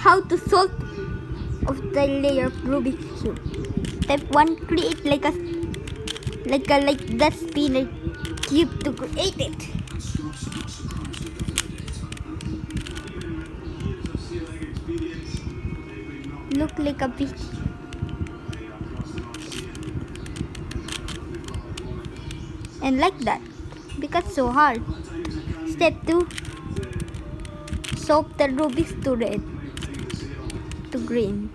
how to solve of the layer of Rubik's cube. Step 1, create like that spinner cube to create it. Look like a fish. And like that, because so hard. Step 2, solve the Rubik's to red, to green.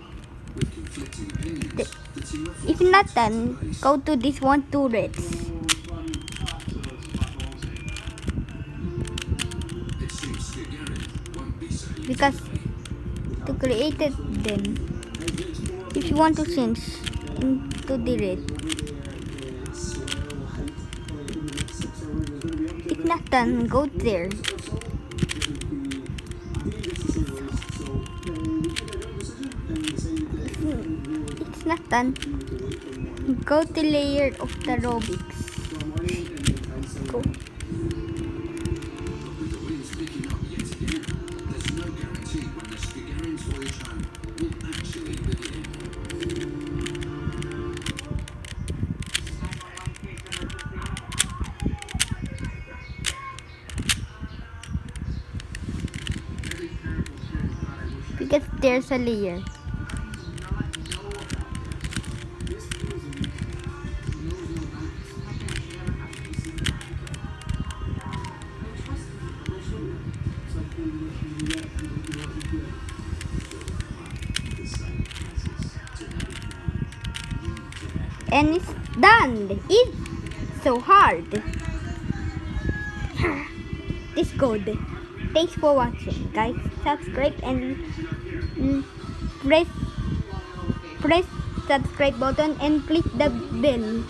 If not done, go to this one, 2 reds. Because to create it then, if you want to change into the red, if not done, go there. It's not done, go to layer of the Rubik's. Go. Because there's a layer. And it's done. It's so hard. It's good. Thanks for watching, guys. Subscribe and press subscribe button and click the bell